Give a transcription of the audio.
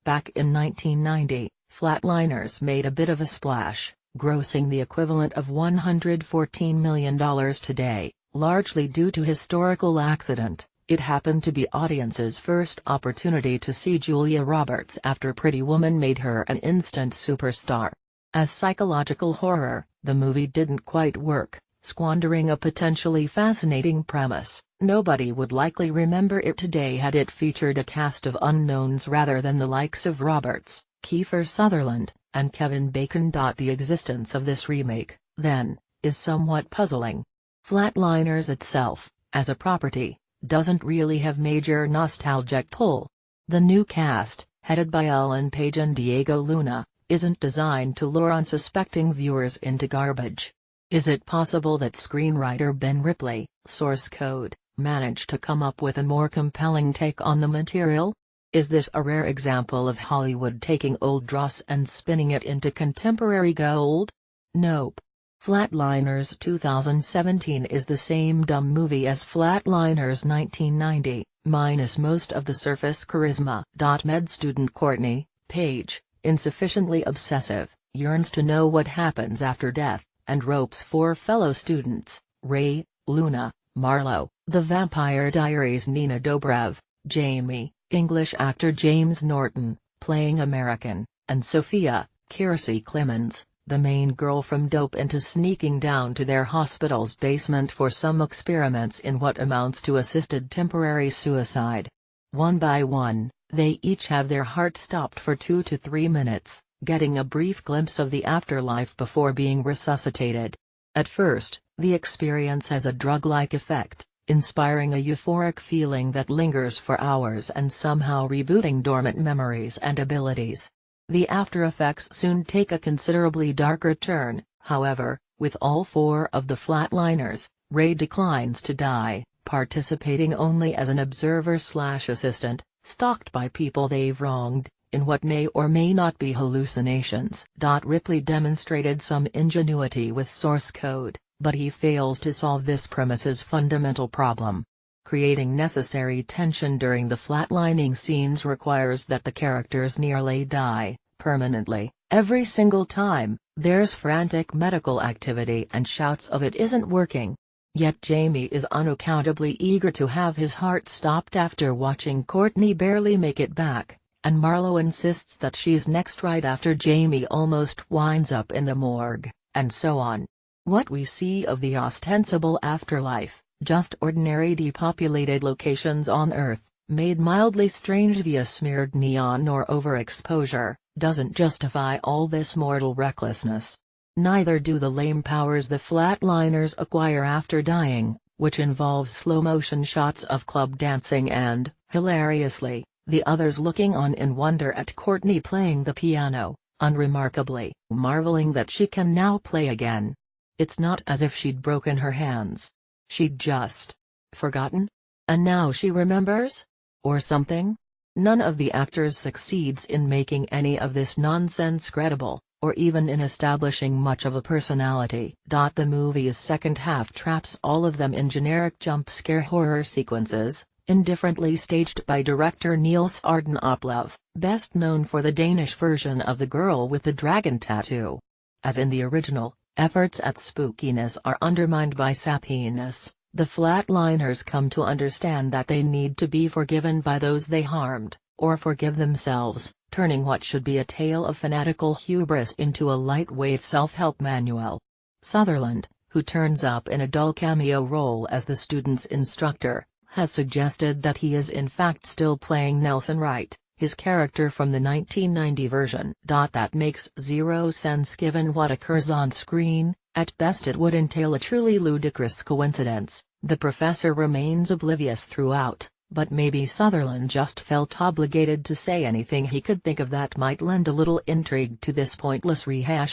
Back in 1990, Flatliners made a bit of a splash, grossing the equivalent of $114 million today, largely due to historical accident. It happened to be audiences' first opportunity to see Julia Roberts after Pretty Woman made her an instant superstar. As psychological horror, the movie didn't quite work, squandering a potentially fascinating premise. Nobody would likely remember it today had it featured a cast of unknowns rather than the likes of Roberts, Kiefer Sutherland, and Kevin Bacon. The existence of this remake, then, is somewhat puzzling. Flatliners itself, as a property, doesn't really have major nostalgic pull. The new cast, headed by Ellen Page and Diego Luna, isn't designed to lure unsuspecting viewers into garbage. Is it possible that screenwriter Ben Ripley, source code, managed to come up with a more compelling take on the material? Is this a rare example of Hollywood taking old dross and spinning it into contemporary gold? Nope. Flatliners 2017 is the same dumb movie as Flatliners 1990, minus most of the surface charisma. Med student Courtney Page, insufficiently obsessive, yearns to know what happens after death, and ropes four fellow students, Ray, Luna, Marlo, The Vampire Diaries Nina Dobrev, Jamie, English actor James Norton, playing American, and Sophia, Kiersey Clemens, the main girl from Dope, into sneaking down to their hospital's basement for some experiments in what amounts to assisted temporary suicide. One by one, they each have their heart stopped for 2 to 3 minutes, getting a brief glimpse of the afterlife before being resuscitated. At first, the experience has a drug-like effect, inspiring a euphoric feeling that lingers for hours and somehow rebooting dormant memories and abilities. The after-effects soon take a considerably darker turn, however, with all four of the Flatliners. Ray declines to die, participating only as an observer/assistant, stalked by people they've wronged, in what may or may not be hallucinations. Ripley demonstrated some ingenuity with source code, but he fails to solve this premise's fundamental problem. Creating necessary tension during the flatlining scenes requires that the characters nearly die, permanently, every single time. There's frantic medical activity and shouts of "it isn't working." Yet Jamie is unaccountably eager to have his heart stopped after watching Courtney barely make it back, and Marlo insists that she's next right after Jamie almost winds up in the morgue, and so on. What we see of the ostensible afterlife, just ordinary depopulated locations on Earth, made mildly strange via smeared neon or overexposure, doesn't justify all this mortal recklessness. Neither do the lame powers the Flatliners acquire after dying, which involve slow-motion shots of club dancing and, hilariously, the others looking on in wonder at Courtney playing the piano, unremarkably marveling that she can now play again. It's not as if she'd broken her hands. She'd just forgotten? And now she remembers? Or something? None of the actors succeeds in making any of this nonsense credible, or even in establishing much of a personality. The movie's second half traps all of them in generic jump-scare horror sequences, indifferently staged by director Niels Arden Oplev, best known for the Danish version of The Girl with the Dragon Tattoo. As in the original, efforts at spookiness are undermined by sappiness. The Flatliners come to understand that they need to be forgiven by those they harmed, or forgive themselves, turning what should be a tale of fanatical hubris into a lightweight self-help manual. Sutherland, who turns up in a dull cameo role as the student's instructor, has suggested that he is in fact still playing Nelson Wright, his character from the 1990 version. That makes zero sense given what occurs on screen. At best it would entail a truly ludicrous coincidence. The professor remains oblivious throughout, but maybe Sutherland just felt obligated to say anything he could think of that might lend a little intrigue to this pointless rehash.